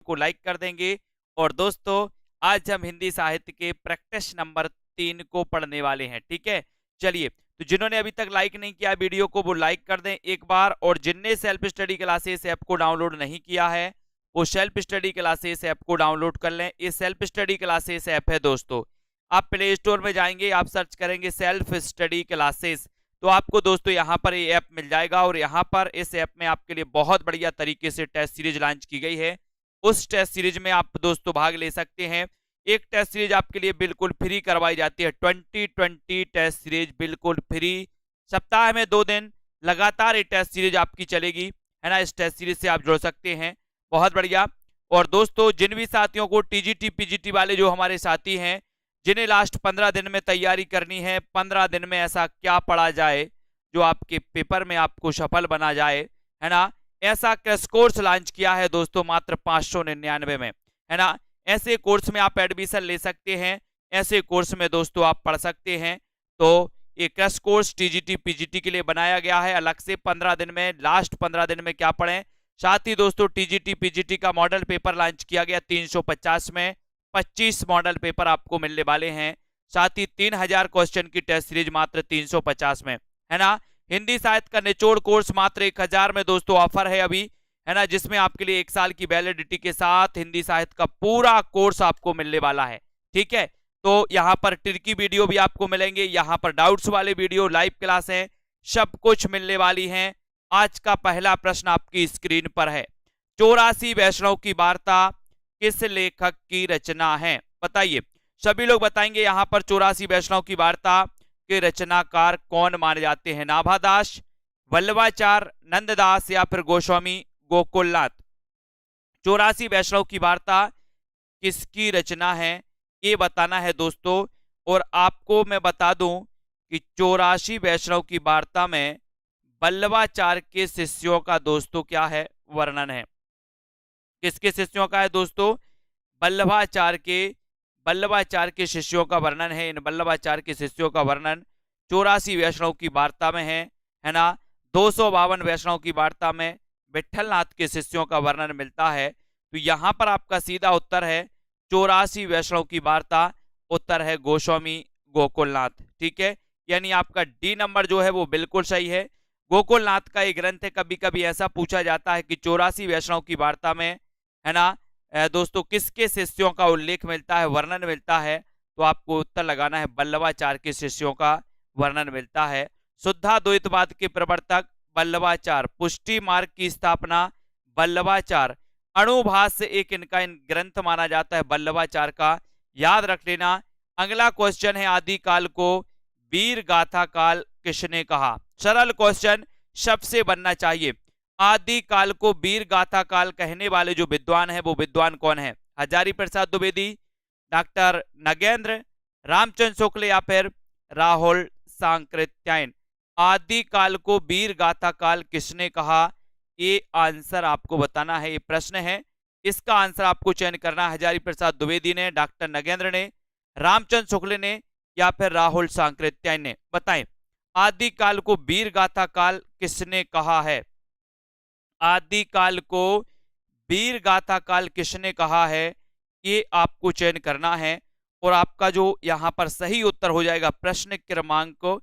आपको लाइक कर देंगे। और दोस्तों आज हम हिंदी साहित्य के प्रैक्टिस नंबर 3 को पढ़ने वाले हैं, ठीक है। चलिए, तो जिन्होंने अभी तक लाइक नहीं किया वीडियो को वो लाइक कर दें एक बार, और जिनने सेल्फ स्टडी क्लासेस ऐप को डाउनलोड नहीं किया है वो सेल्फ स्टडी क्लासेस ऐप को डाउनलोड कर लें। ये सेल्फ स्टडी क्लासेस ऐप है दोस्तों, आप प्ले स्टोर में जाएंगे, आप सर्च करेंगे सेल्फ स्टडी क्लासेस, तो आपको दोस्तों यहाँ पर ये ऐप मिल जाएगा। और यहाँ पर इस ऐप में आपके लिए बहुत बढ़िया तरीके से टेस्ट सीरीज लॉन्च की गई है। उस टेस्ट सीरीज में आप दोस्तों भाग ले सकते हैं। एक टेस्ट सीरीज आपके लिए बिल्कुल फ्री करवाई जाती है, 2020 टेस्ट सीरीज बिल्कुल फ्री। सप्ताह में 2 दिन लगातार ये टेस्ट सीरीज आपकी चलेगी, है ना। इस टेस्ट सीरीज से आप जुड़ सकते हैं, बहुत बढ़िया। और दोस्तों जिन भी साथियों को टीजीटी पीजीटी वाले जो हमारे साथी हैं, जिन्हें लास्ट 15 दिन में तैयारी करनी है, 15 दिन में ऐसा क्या पढ़ा जाए जो आपके पेपर में आपको सफल बना जाए, है ना। ऐसा क्रैश कोर्स लॉन्च किया है दोस्तों मात्र 599 में, है ना। ऐसे कोर्स में आप एडमिशन ले सकते हैं, ऐसे कोर्स में दोस्तों आप पढ़ सकते हैं। तो ये क्रैश कोर्स टीजीटी पीजीटी के लिए बनाया गया है अलग से। 15 दिन में, लास्ट 15 दिन में क्या पढ़ें। साथ ही दोस्तों टीजीटी पीजीटी का मॉडल पेपर लॉन्च किया गया 350 में, 25 मॉडल पेपर आपको मिलने वाले हैं। साथ ही 3000 क्वेश्चन की टेस्ट सीरीज मात्र 350 में, है ना। हिंदी साहित्य का निचोड़ कोर्स मात्र 1000 में दोस्तों ऑफर है अभी, है ना, जिसमें आपके लिए 1 साल की वैलिडिटी के साथ हिंदी साहित्य का पूरा कोर्स आपको मिलने वाला है, ठीक है। तो यहाँ पर ट्रिकी वीडियो भी आपको मिलेंगे, यहाँ पर डाउट्स वाले वीडियो, लाइव क्लास है, सब कुछ मिलने वाली है। आज का पहला प्रश्न आपकी स्क्रीन पर है, 84 वैष्णव की वार्ता किस लेखक की रचना है, बताइए। सभी लोग बताएंगे यहाँ पर 84 वैष्णव की वार्ता के रचनाकार कौन माने जाते हैं। नाभादास, वल्लभाचार्य, नंददास या फिर गोस्वामी गोकुलनाथ। 84 वैष्णव की वार्ता किसकी रचना है ये बताना है दोस्तों। और आपको मैं बता दूं कि 84 वैष्णव की वार्ता में वल्लभाचार्य के शिष्यों का दोस्तों क्या है, वर्णन है। किसके शिष्यों का है दोस्तों, वल्लभाचार्य के शिष्यों का वर्णन है। इन वल्लभाचार्य के शिष्यों का वर्णन 84 वैष्णव की वार्ता में है ना। 252 वैष्णव की वार्ता में विठलनाथ के शिष्यों का वर्णन मिलता है। तो यहां पर आपका सीधा उत्तर है 84 वैष्णव की वार्ता, उत्तर है गोस्वामी गोकुलनाथ, ठीक है। यानी आपका डी नंबर जो है वो बिल्कुल सही है। गोकुलनाथ का एक ग्रंथ है, कभी कभी ऐसा पूछा जाता है कि 84 वैष्णव की वार्ता में, है ना दोस्तों, किसके शिष्यों का उल्लेख मिलता है, वर्णन मिलता है, तो आपको उत्तर लगाना है वल्लभाचार्य के शिष्यों का वर्णन मिलता है। शुद्धाद्वैतवाद के प्रवर्तक वल्लभाचार्य, पुष्टि मार्ग की स्थापना वल्लभाचार्य, अणुभाष्य एक इनका ग्रंथ माना जाता है वल्लभाचार्य का, याद रख लेना। अगला क्वेश्चन है, आदिकाल को वीर गाथा काल किसने कहा। सरल क्वेश्चन सबसे बनना चाहिए। आदिकाल को वीर गाथा काल कहने वाले जो विद्वान है वो विद्वान कौन है। हजारी प्रसाद द्विवेदी, डॉक्टर नगेंद्र, रामचंद्र शुक्ल या फिर राहुल सांकृत्यायन। आदिकाल को वीर गाथा काल किसने कहा, ये आंसर आपको बताना है। ये प्रश्न है, इसका आंसर आपको चयन करना है। हजारी प्रसाद द्विवेदी ने, डॉक्टर नगेंद्र ने, रामचंद्र शुक्ल ने या फिर राहुल सांकृत्यायन ने। बताएं आदिकाल को वीर गाथा काल किसने कहा है। आदिकाल को वीर गाथा काल किसने कहा है, ये आपको चयन करना है। और आपका जो यहां पर सही उत्तर हो जाएगा, प्रश्न क्रमांक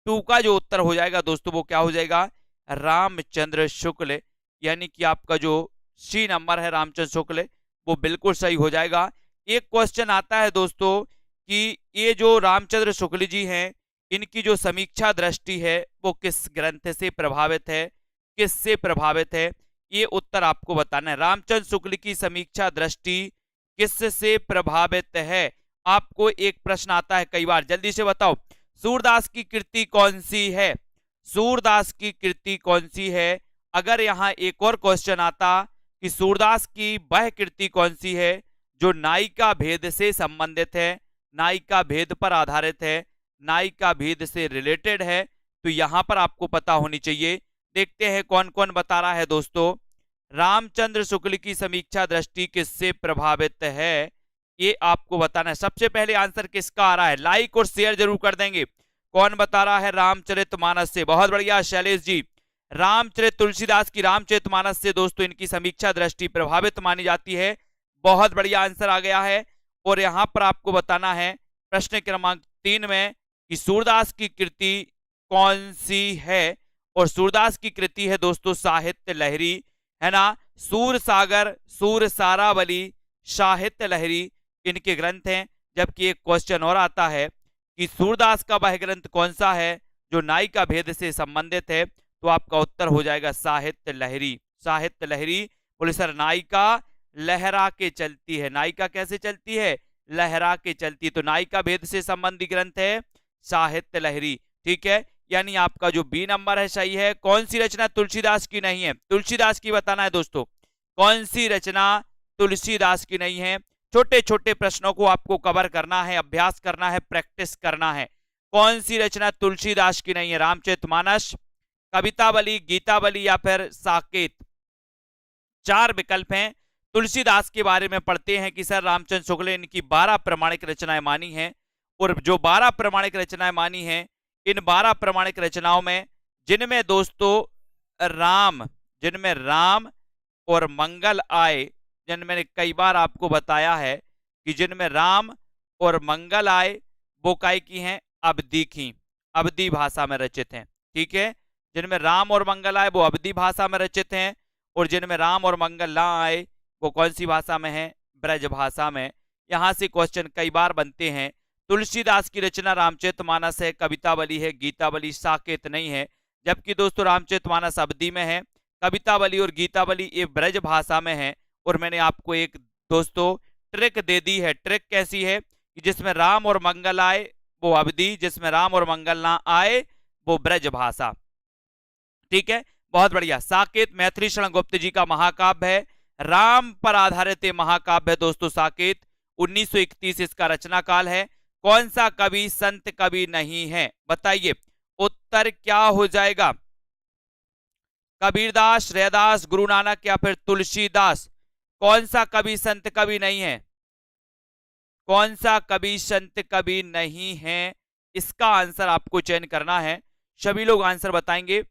2 का जो उत्तर हो जाएगा दोस्तों वो क्या हो जाएगा, रामचंद्र शुक्ल। यानी कि आपका जो सी नंबर है रामचंद्र शुक्ल वो बिल्कुल सही हो जाएगा। एक क्वेश्चन आता है दोस्तों कि ये जो रामचंद्र शुक्ल जी हैं, इनकी जो समीक्षा दृष्टि है वो किस ग्रंथ से प्रभावित है, किससे प्रभावित है, ये उत्तर आपको बताना है। रामचंद्र शुक्ल की समीक्षा दृष्टि किससे प्रभावित है। आपको एक प्रश्न आता है कई बार, जल्दी से बताओ, सूरदास की कृति कौन सी है। सूरदास की कृति कौन सी है। अगर यहां एक और क्वेश्चन आता कि सूरदास की वह कृति कौन सी है जो नायिका भेद से संबंधित है, नायिका भेद पर आधारित है, नायिका भेद से रिलेटेड है, तो यहां पर आपको पता होनी चाहिए। देखते हैं कौन कौन बता रहा है दोस्तों। रामचंद्र शुक्ल की समीक्षा दृष्टि किससे प्रभावित है, ये आपको बताना है। सबसे पहले आंसर किसका आ रहा है, लाइक और शेयर जरूर कर देंगे। कौन बता रहा है, रामचरितमानस से, बहुत बढ़िया शैलेश जी। रामचरित तुलसीदास की रामचरितमानस से दोस्तों इनकी समीक्षा दृष्टि प्रभावित मानी जाती है। बहुत बढ़िया आंसर आ गया है। और यहां पर आपको बताना है प्रश्न क्रमांक 3 में कि सूरदास की कृति कौन सी है। और सूरदास की कृति है दोस्तों साहित्य लहरी, है ना। सूर सागर, सूर सारावली, साहित्य लहरी इनके ग्रंथ हैं। जबकि एक क्वेश्चन और आता है कि सूरदास का वह ग्रंथ कौन सा है जो नायिका भेद से संबंधित है, तो आपका उत्तर हो जाएगा साहित्य लहरी। साहित्य लहरी बोले सर नायिका लहरा के चलती है। नायिका कैसे चलती है? लहरा के चलती। तो नायिका भेद से संबंधी ग्रंथ है साहित्य लहरी। ठीक है, यानी आपका जो बी नंबर है सही है। कौन सी रचना तुलसीदास की नहीं है? तुलसीदास की बताना है दोस्तों। कौन सी रचना तुलसीदास की नहीं है? छोटे छोटे प्रश्नों को आपको कवर करना है, अभ्यास करना है, प्रैक्टिस करना है। कौन सी रचना तुलसीदास की नहीं है? रामचरितमानस, कवितावली, गीतावली या फिर साकेत। 4 विकल्प हैं। तुलसीदास के बारे में पढ़ते हैं कि सर रामचंद्र शुक्ल ने इनकी 12 प्रमाणिक रचनाएं मानी हैं। और जो 12 प्रमाणिक रचनाएं मानी हैं, इन 12 प्रमाणिक रचनाओं में जिनमें दोस्तों जिनमें राम और मंगल आए, जिन मैंने कई बार आपको बताया है कि जिनमें राम और मंगल आए वो काय की हैं? अवधी की, अवधी भाषा में रचित हैं। ठीक है, जिनमें राम और मंगल आए वो अवधी भाषा में रचित हैं। और जिनमें राम और मंगल ना आए वो कौन सी भाषा में है? ब्रज भाषा में। यहां से क्वेश्चन कई बार बनते हैं। तुलसीदास की रचना रामचरितमानस है, कवितावली है, गीतावली, साकेत नहीं है। जबकि दोस्तों रामचरितमानस अवधी में है, कवितावली और गीतावली ये ब्रज भाषा में है। और मैंने आपको एक दोस्तों ट्रिक दे दी है। ट्रिक कैसी है कि जिसमें राम और मंगल आए वो अवधी, जिसमें राम और मंगल ना आए वो ब्रज भाषा। ठीक है, बहुत बढ़िया। साकेत मैथिली शरण गुप्त जी का महाकाव्य है, राम पर आधारित महाकाव्य है दोस्तों साकेत। 1931 इसका रचना काल है। कौन सा कवि संत कवि नहीं है? बताइए उत्तर क्या हो जाएगा? कबीरदास, रैदास, गुरु नानक या फिर तुलसीदास? कौन सा कवि संत कवि नहीं है? कौन सा कवि संत कवि नहीं है? इसका आंसर आपको चयन करना है। सभी लोग आंसर बताएंगे।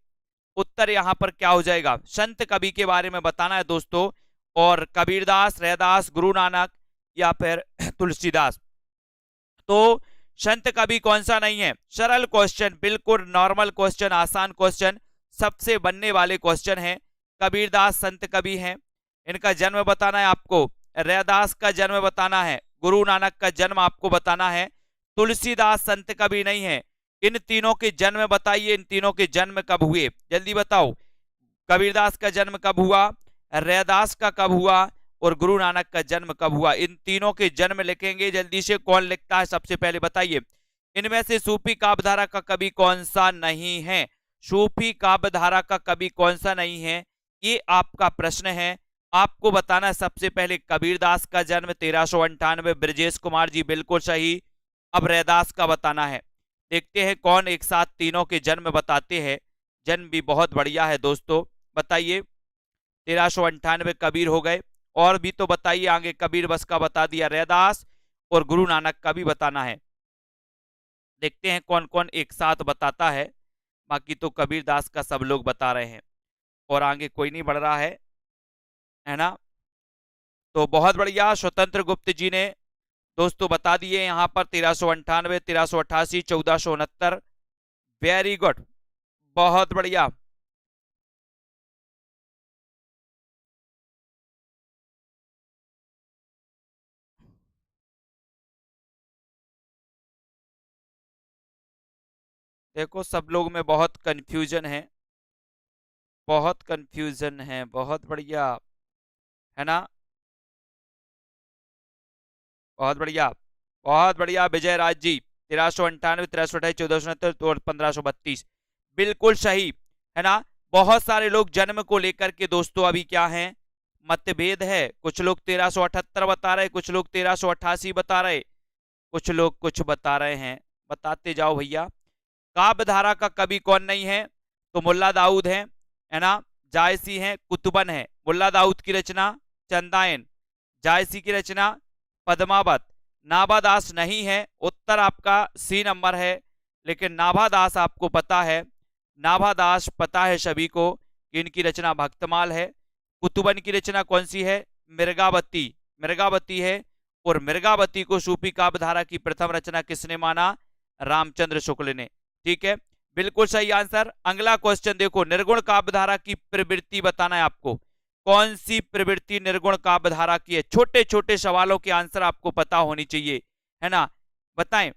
उत्तर यहां पर क्या हो जाएगा? संत कवि के बारे में बताना है दोस्तों। और कबीरदास, रैदास, गुरु नानक या फिर तुलसीदास। तो संत कवि कौन सा नहीं है? सरल क्वेश्चन, बिल्कुल नॉर्मल क्वेश्चन, आसान क्वेश्चन, सबसे बनने वाले क्वेश्चन है। कबीरदास संत कवि हैं, इनका जन्म बताना है आपको। रैदास का जन्म बताना है। गुरु नानक का जन्म आपको बताना है। तुलसीदास संत कवि नहीं है। इन तीनों के जन्म बताइए, इन तीनों के जन्म कब हुए? जल्दी बताओ। कबीरदास का जन्म कब हुआ, रैदास का कब हुआ और गुरु नानक का जन्म कब हुआ? इन तीनों के जन्म लिखेंगे। जल्दी से कौन लिखता है सबसे पहले बताइए। इनमें से सूफी काव्यधारा का कवि कौन सा नहीं है? सूफी काव्यधारा का कवि कौन सा नहीं है, ये आपका प्रश्न है। आपको बताना है सबसे पहले कबीरदास का जन्म 1398, ब्रजेश कुमार जी बिल्कुल सही। अब रैदास का बताना है। देखते हैं कौन एक साथ तीनों के जन्म बताते हैं। जन्म भी बहुत बढ़िया है दोस्तों। बताइए 1398 कबीर हो गए, और भी तो बताइए आगे। कबीर बस का बता दिया, रैदास और गुरु नानक का भी बताना है। देखते हैं कौन कौन एक साथ बताता है। बाकी तो कबीरदास का सब लोग बता रहे हैं और आगे कोई नहीं बढ़ रहा है ना। तो बहुत बढ़िया, स्वतंत्र गुप्त जी ने दोस्तों बता दिए यहां पर 1398, 1388, 1469। वेरी गुड, बहुत बढ़िया। देखो सब लोग में बहुत कंफ्यूजन है, बहुत कंफ्यूजन है। बहुत बढ़िया, है ना। बहुत बढ़िया, बहुत बढ़िया। विजय राज जी 1398, 1328, 1469 और 1532 बिल्कुल सही, है ना। बहुत सारे लोग जन्म को लेकर के दोस्तों अभी क्या है, मतभेद है। कुछ लोग 1378 बता रहे, कुछ लोग 1388 बता रहे, कुछ लोग कुछ बता रहे हैं। बताते जाओ भैया। काव्यधारा का कवि कौन नहीं है? तो मुल्ला दाऊद है ना। जायसी है, कुतुबन है। मुल्ला दाऊद की रचना चंदायन, जायसी की रचना पद्मावत। नाभादास नहीं है। उत्तर आपका सी नंबर है, लेकिन नाभादास आपको पता है नाभादास पता है सभी को कि इनकी रचना भक्तमाल है। कुतुबन की रचना कौन सी है? मृगावती, मृगावती है। और मृगावती को सूफी काव्य धारा की प्रथम रचना किसने माना? रामचंद्र शुक्ल ने। ठीक है, बिल्कुल सही आंसर। अगला क्वेश्चन देखो, निर्गुण काव्य धारा की प्रवृत्ति बताना है आपको। कौन सी प्रवृत्ति निर्गुण काव्य धारा की है? छोटे छोटे सवालों के आंसर आपको पता होनी चाहिए, है ना। बताएं,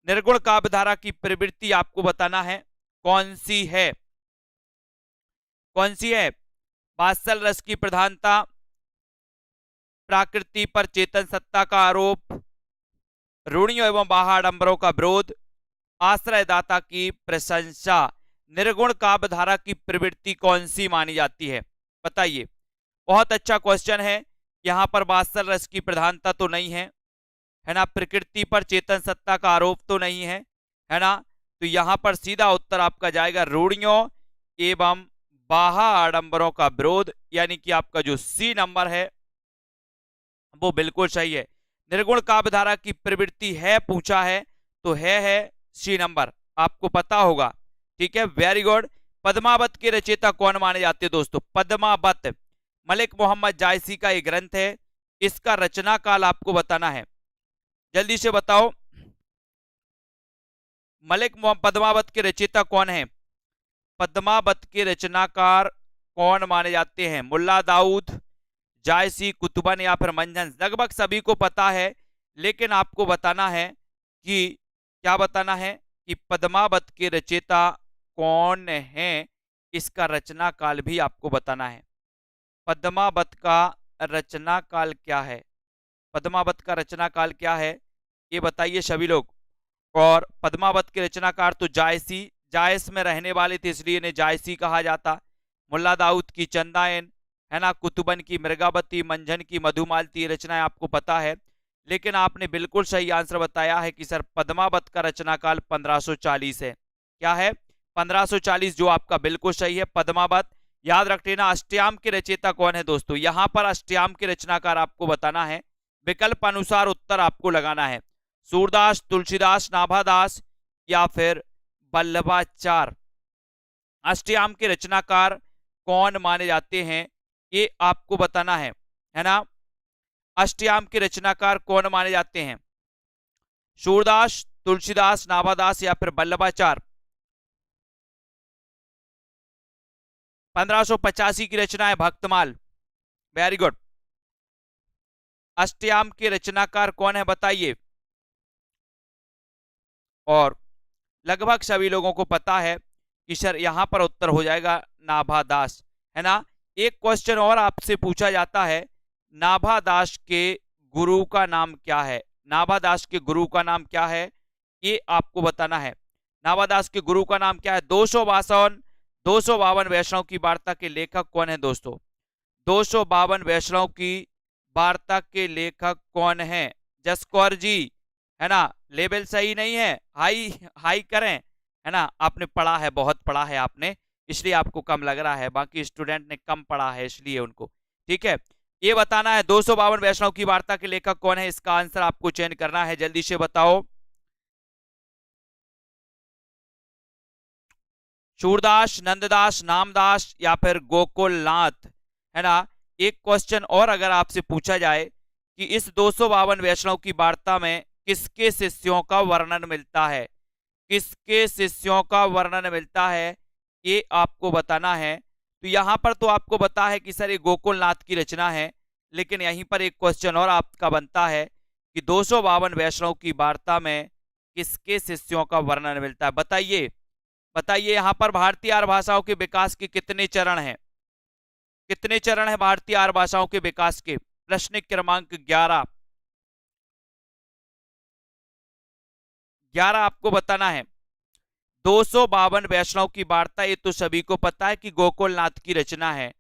निर्गुण काव्य धारा की प्रवृत्ति आपको बताना है कौन सी है? कौन सी है? वात्सल रस की प्रधानता, प्रकृति पर चेतन सत्ता का आरोप, रूढ़ियों एवं बाह्याडंबरों का विरोध, आश्रयदाता की प्रशंसा। निर्गुण काव्य धारा की प्रवृत्ति कौन सी मानी जाती है? बताइए। बहुत अच्छा क्वेश्चन है। यहां पर वात्सल रस की प्रधानता तो नहीं है, है ना। प्रकृति पर चेतन सत्ता का आरोप तो नहीं है ना। तो यहां पर सीधा उत्तर आपका जाएगा रूढ़ियों एवं बाह्य आडंबरों का विरोध, यानी कि आपका जो सी नंबर है वो बिल्कुल सही है। निर्गुण काव्य धारा की प्रवृत्ति है पूछा है तो है सी नंबर, आपको पता होगा। ठीक है, वेरी गुड। पद्मावत के रचयिता कौन माने जाते हैं दोस्तों? पद्मावत मलिक मोहम्मद जायसी का एक ग्रंथ है। इसका रचना काल आपको बताना है, जल्दी से बताओ। पद्मावत के रचयिता कौन है? पद्मावत के रचनाकार कौन माने जाते हैं? मुल्ला दाऊद, जायसी, कुतुबन या फिर मंजन? लगभग सभी को पता है, लेकिन आपको बताना है कि क्या बताना है कि पद्मावत के रचयिता कौन है। इसका रचना काल भी आपको बताना है। पद्मावत का रचना काल क्या है? पद्मावत का रचना काल क्या है ये बताइए सभी लोग। और पद्मावत के रचनाकार तो जायसी, जायस में रहने वाले थे इसलिए इन्हें जायसी कहा जाता। मुल्ला दाऊद की चंदायन, है ना। कुतुबन की मृगावती, मंझन की मधुमालती रचनाएं आपको पता है। लेकिन आपने बिल्कुल सही आंसर बताया है कि सर पद्मावत का रचनाकाल 1540 है। क्या है? 1540, जो आपका बिल्कुल सही है पद्मावत। याद रख लेना। अष्टयाम के रचयिता कौन है दोस्तों? यहां पर अष्टयाम के रचनाकार आपको बताना है, विकल्प अनुसार उत्तर आपको लगाना है। सूरदास, तुलसीदास, नाभादास या फिर वल्लभाचार्य। अष्टयाम के रचनाकार कौन माने जाते हैं ये आपको बताना है ना। अष्टयाम के रचनाकार कौन माने जाते हैं? सूरदास, तुलसीदास, नाभादास या फिर वल्लभाचार्य। 1585 की रचना है भक्तमाल। Very good. अष्टयाम के रचनाकार कौन है बताइए। और लगभग सभी लोगों को पता है कि सर यहां पर उत्तर हो जाएगा नाभादास, है ना। एक क्वेश्चन और आपसे पूछा जाता है, नाभादास के गुरु का नाम क्या है? नाभादास के गुरु का नाम क्या है ये आपको बताना है। नाभादास के गुरु का नाम क्या है? 252 वैष्णव की वार्ता के लेखक कौन है दोस्तों? 252 वैष्णव की वार्ता के लेखक कौन है? जसकौर जी, है ना। लेवल सही नहीं है, हाई हाई करें, है ना। आपने पढ़ा है, बहुत पढ़ा है आपने, इसलिए आपको कम लग रहा है। बाकी स्टूडेंट ने कम पढ़ा है इसलिए उनको। ठीक है, ये बताना है 252 वैष्णव की वार्ता के लेखक कौन है। इसका आंसर आपको चयन करना है, जल्दी से बताओ। सूरदास, नंददास, नामदास या फिर गोकुलनाथ, है ना। एक क्वेश्चन और अगर आपसे पूछा जाए कि इस 252 वैष्णव की वार्ता में किसके शिष्यों का वर्णन मिलता है? किसके शिष्यों का वर्णन मिलता है ये आपको बताना है। तो यहां पर तो आपको पता है कि सर ये गोकुलनाथ की रचना है, लेकिन यहीं पर एक क्वेश्चन और आपका बनता है कि 252 वैष्णव की वार्ता में किसके शिष्यों का वर्णन मिलता है? बताइए बताइए। यहां पर भारतीय आर्य भाषाओं के विकास के कितने चरण हैं? कितने चरण है भारतीय आर्य भाषाओं के विकास के? प्रश्न क्रमांक 11 आपको बताना है। 252 वैष्णव की वार्ता ये तो सभी को पता है कि गोकुलनाथ की रचना है,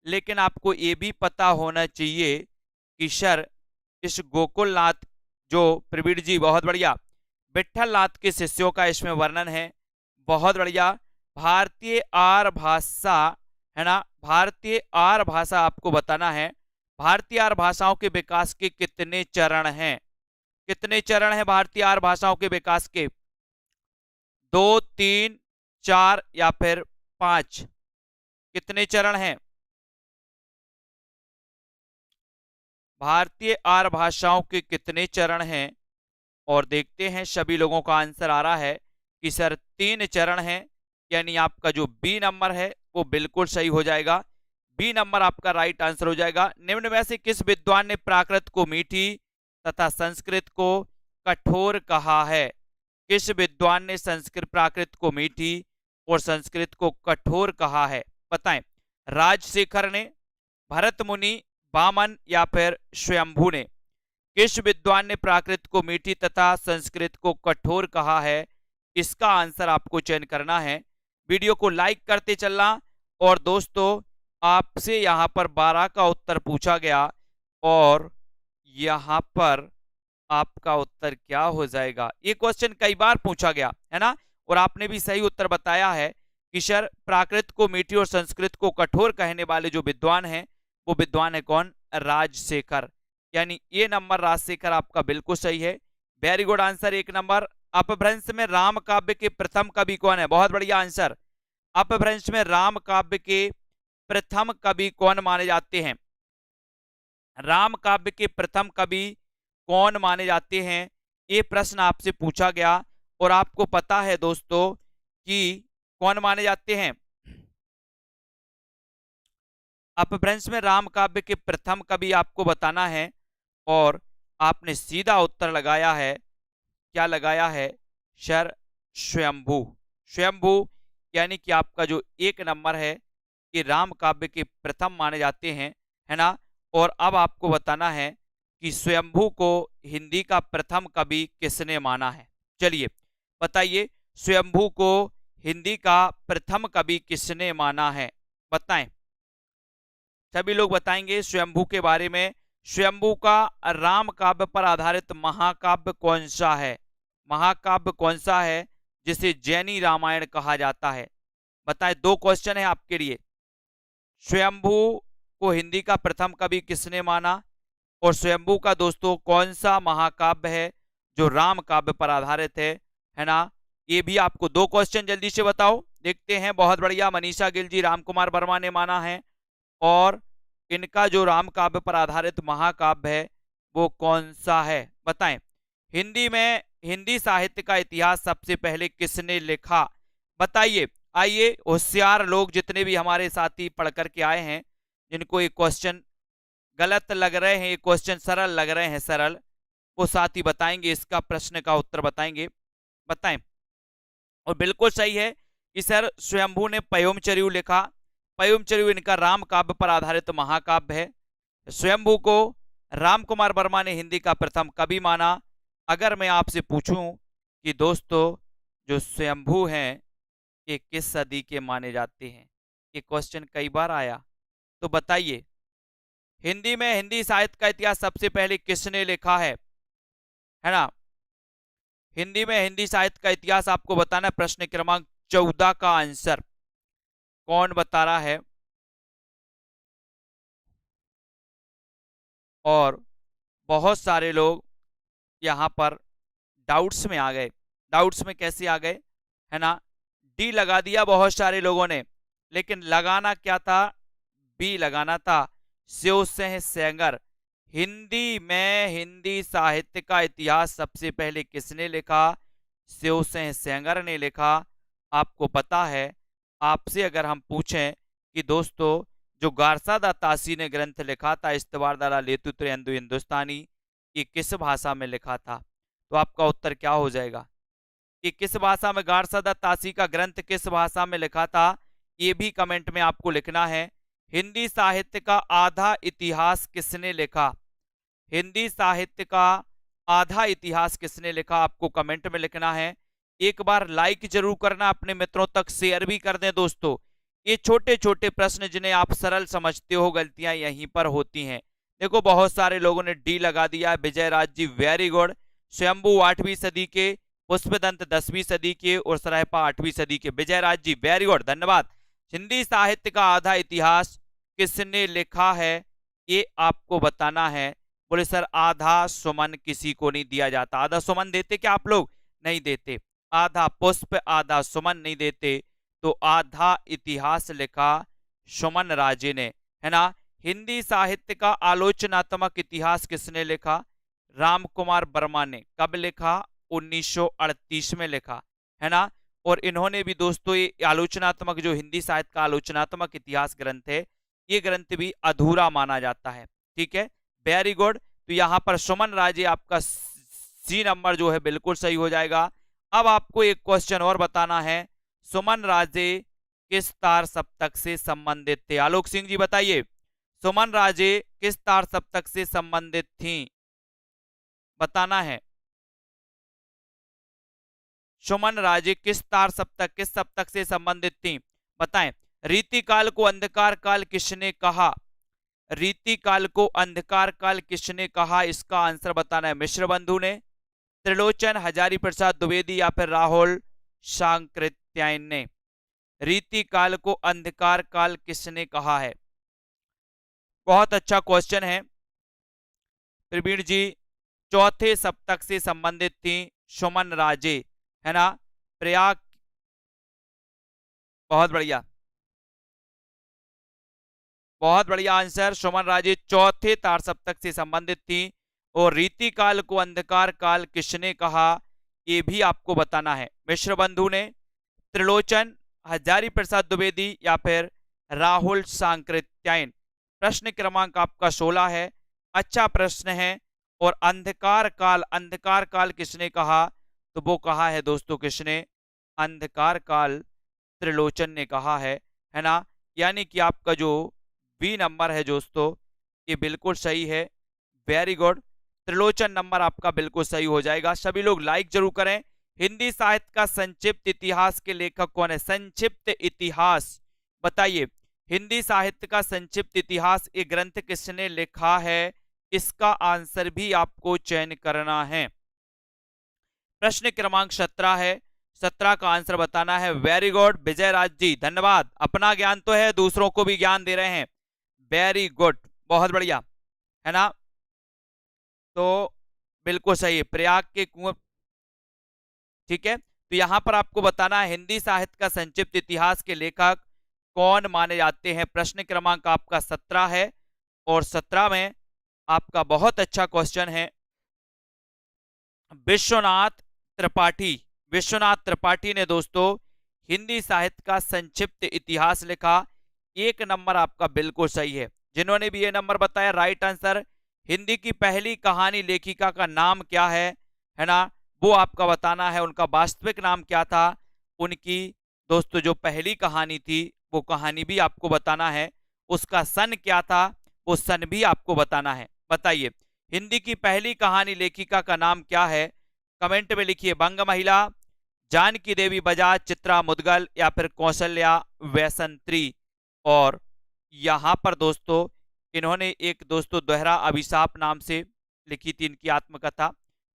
लेकिन आपको ये भी पता होना चाहिए कि सर इस गोकुलनाथ जो प्रवीण जी, बहुत बढ़िया, विठलनाथ के शिष्यों का इसमें वर्णन है, बहुत बढ़िया। भारतीय आर्य भाषा, है ना, भारतीय आर्य भाषा आपको बताना है। भारतीय आर्य भाषाओं के विकास के कितने चरण हैं? कितने चरण हैं भारतीय आर्य भाषाओं के विकास के? 2, 3, 4 या फिर 5? कितने चरण हैं? भारतीय आर्य भाषाओं के कितने चरण हैं? और देखते हैं सभी लोगों का आंसर आ रहा है कि सर 3 चरण हैं, यानी आपका जो बी नंबर है वो बिल्कुल सही हो जाएगा। बी नंबर आपका राइट आंसर हो जाएगा। निम्न में से किस विद्वान ने प्राकृत को मीठी तथा संस्कृत को कठोर कहा है? किस विद्वान ने संस्कृत प्राकृत को मीठी और संस्कृत को कठोर कहा है? बताएं। राजशेखर ने, भरत मुनि, वामन या फिर स्वयंभू ने? किस विद्वान ने प्राकृत को मीठी तथा संस्कृत को कठोर कहा है? इसका आंसर आपको चयन करना है। वीडियो को लाइक करते चलना। और दोस्तों, आपसे यहां पर 12 का उत्तर पूछा गया और यहां पर आपका उत्तर क्या हो जाएगा? ये क्वेश्चन कई बार पूछा गया है ना, और आपने भी सही उत्तर बताया है कि सर प्राकृत को मीठी और संस्कृत को कठोर कहने वाले जो विद्वान हैं वो विद्वान है कौन? राजशेखर। यानी ये नंबर राजशेखर आपका बिल्कुल सही है। Very good answer, 1 number. अपभ्रंश में राम काव्य के प्रथम कवि कौन है? बहुत बढ़िया आंसर। अपभ्रंश में राम काव्य के प्रथम कवि कौन माने जाते हैं? राम काव्य के प्रथम कवि कौन माने जाते हैं? ये प्रश्न आपसे पूछा गया और आपको पता है दोस्तों कि कौन माने जाते हैं? अपभ्रंश में राम काव्य के प्रथम कवि आपको बताना है और आपने सीधा उत्तर लगाया है। क्या लगाया है? सर स्वयंभू। स्वयंभू यानी कि आपका जो 1 नंबर है कि राम काव्य के प्रथम माने जाते हैं, है ना। और अब आपको बताना है कि स्वयंभू को हिंदी का प्रथम कवि किसने माना है? चलिए बताइए, स्वयंभू को हिंदी का प्रथम कवि किसने माना है? बताएं। सभी लोग बताएंगे स्वयंभू के बारे में। स्वयंभू का राम काव्य पर आधारित महाकाव्य कौन सा है? महाकाव्य कौन सा है जिसे जैनी रामायण कहा जाता है? बताएं। 2 क्वेश्चन है आपके लिए। स्वयंभू को हिंदी का प्रथम कवि किसने माना और स्वयंभू का दोस्तों कौन सा महाकाव्य है जो राम काव्य पर आधारित है ना। ये भी आपको 2 क्वेश्चन जल्दी से बताओ। देखते हैं। बहुत बढ़िया। मनीषा गिल जी, राम कुमार वर्मा ने माना है। और इनका जो राम काव्य पर आधारित महाकाव्य है वो कौन सा है? बताएं। हिंदी में हिंदी साहित्य का इतिहास सबसे पहले किसने लिखा? बताइए। आइए, होशियार लोग जितने भी हमारे साथी पढ़ करके आए हैं, जिनको ये क्वेश्चन गलत लग रहे हैं, ये क्वेश्चन सरल लग रहे हैं, सरल, वो साथी बताएंगे, इसका प्रश्न का उत्तर बताएंगे। बताएं। और बिल्कुल सही है कि सर स्वयंभू ने पयोमचर्यु लिखा। पयोमचर्यु इनका राम काव्य पर आधारित महाकाव्य है। स्वयंभू को राम कुमार वर्मा ने हिंदी का प्रथम कवि माना। अगर मैं आपसे पूछूं कि दोस्तों जो स्वयंभू हैं ये किस सदी के माने जाते हैं, ये क्वेश्चन कई बार आया, तो बताइए। हिंदी में हिंदी साहित्य का इतिहास सबसे पहले किसने लिखा है ना। हिंदी में हिंदी साहित्य का इतिहास आपको बताना है। प्रश्न क्रमांक 14 का आंसर कौन बता रहा है? और बहुत सारे लोग यहां पर डाउट्स में आ गए। डाउट्स में कैसे आ गए, है ना। डी लगा दिया बहुत सारे लोगों ने, लेकिन लगाना क्या था? बी लगाना था। शिव सिंह सेंगर। हिंदी में हिंदी साहित्य का इतिहास सबसे पहले किसने लिखा? शिव सिंह सेंगर ने लिखा। आपको पता है, आपसे अगर हम पूछें कि दोस्तों जो गारसादा तासी ने ग्रंथ लिखा था इस्तवार दाला लेतुत्र हिंदुस्तानी, ये किस भाषा में लिखा था? तो आपका उत्तर क्या हो जाएगा कि किस भाषा में गारसादा तासी का ग्रंथ किस भाषा में लिखा था? ये भी कमेंट में आपको लिखना है। हिंदी साहित्य का आधा इतिहास किसने लिखा? हिंदी साहित्य का आधा इतिहास किसने लिखा? आपको कमेंट में लिखना है। एक बार लाइक जरूर करना, अपने मित्रों तक शेयर भी कर दें दोस्तों। ये छोटे छोटे प्रश्न जिन्हें आप सरल समझते हो, गलतियां यहीं पर होती हैं। देखो बहुत सारे लोगों ने डी लगा दिया। विजय राज जी वेरी गुड। स्वयंभू 8वीं सदी के, पुष्पदंत 10वीं सदी के और सरायपा 8वीं सदी के। विजय राज जी वेरी गुड, धन्यवाद। हिंदी साहित्य का आधा इतिहास किसने लिखा है ये आपको बताना है। बोले सर आधा सुमन किसी को नहीं दिया जाता। आधा सुमन देते क्या आप लोग? नहीं देते। आधा पुष्प आधा सुमन नहीं देते। तो आधा इतिहास लिखा सुमन राजे ने, है ना। हिंदी साहित्य का आलोचनात्मक इतिहास किसने लिखा? राम कुमार वर्मा ने। कब लिखा? 1938 में लिखा, है ना। और इन्होंने भी दोस्तों ये आलोचनात्मक, जो हिंदी साहित्य का आलोचनात्मक इतिहास ग्रंथ है, ये ग्रंथ भी अधूरा माना जाता है। ठीक है, वेरी गुड। तो यहां पर सुमन राजे आपका सी नंबर जो है बिल्कुल सही हो जाएगा। अब आपको एक क्वेश्चन और बताना है, सुमन राजे किस तार सप्तक से संबंधित थे? आलोक सिंह जी बताइए, सुमन राजे किस तार सप्तक से संबंधित थी? बताना है। सुमन राजे किस तार सप्तक, किस सप्तक से संबंधित थी? बताएं। रीतिकाल को अंधकार काल किसने कहा? रीतिकाल को अंधकार काल किसने कहा? इसका आंसर बताना है। मिश्र बंधु ने, त्रिलोचन, हजारी प्रसाद द्विवेदी या फिर राहुल सांकृत्यायन ने। रीतिकाल को अंधकार काल किसने कहा है? बहुत अच्छा क्वेश्चन है प्रवीण जी। चौथे सप्तक से संबंधित थी सुमन राजे, है ना। प्रयाग, बहुत बढ़िया, बहुत बढ़िया आंसर। सुमन राजे चौथे तार सप्तक से संबंधित थी। और रीतिकाल को अंधकार काल किसने कहा, ये भी आपको बताना है। मिश्र बंधु ने, त्रिलोचन, हजारी प्रसाद द्विवेदी या फिर राहुल सांकृत्यायन। प्रश्न क्रमांक आपका 16 है। अच्छा प्रश्न है। और अंधकार काल, अंधकार काल किसने कहा? तो वो कहा है दोस्तों किसने? अंधकार काल त्रिलोचन ने कहा है ना। यानी कि आपका जो बी नंबर है दोस्तों, ये बिल्कुल सही है। वेरी गुड, त्रिलोचन नंबर आपका बिल्कुल सही हो जाएगा। सभी लोग लाइक जरूर करें। हिंदी साहित्य का संक्षिप्त इतिहास के लेखक कौन है? संक्षिप्त इतिहास बताइए, हिंदी साहित्य का संक्षिप्त इतिहास ये ग्रंथ किसने लिखा है? इसका आंसर भी आपको चयन करना है। प्रश्न क्रमांक 17 है, 17 का आंसर बताना है। वेरी गुड विजय राज जी, धन्यवाद। अपना ज्ञान तो है, दूसरों को भी ज्ञान दे रहे हैं। वेरी गुड, बहुत बढ़िया, है ना। तो बिल्कुल सही है, प्रयाग के कुएं। ठीक है, तो यहां पर आपको बताना है हिंदी साहित्य का संक्षिप्त इतिहास के लेखक कौन माने जाते हैं। प्रश्न क्रमांक आपका 17 है। और 17 में आपका बहुत अच्छा क्वेश्चन है, विश्वनाथ त्रिपाठी। विश्वनाथ त्रिपाठी ने दोस्तों हिंदी साहित्य का संक्षिप्त इतिहास लिखा। एक नंबर आपका बिल्कुल सही है। जिन्होंने भी ये नंबर बताया राइट आंसर। हिंदी की पहली कहानी लेखिका का नाम क्या है ना, वो आपका बताना है। उनका वास्तविक नाम क्या था? उनकी दोस्तों जो पहली कहानी थी वो कहानी भी आपको बताना है। उसका सन क्या था, वो सन भी आपको बताना है। बताइए, हिंदी की पहली कहानी लेखिका का नाम क्या है? कमेंट में लिखिए। बंग महिला, जानकी देवी बजाज, चित्रा मुदगल या फिर कौशल्या वैसंत्री। और यहां पर दोस्तों इन्होंने एक दोस्तों दोहरा अभिशाप नाम से लिखी थी इनकी आत्मकथा।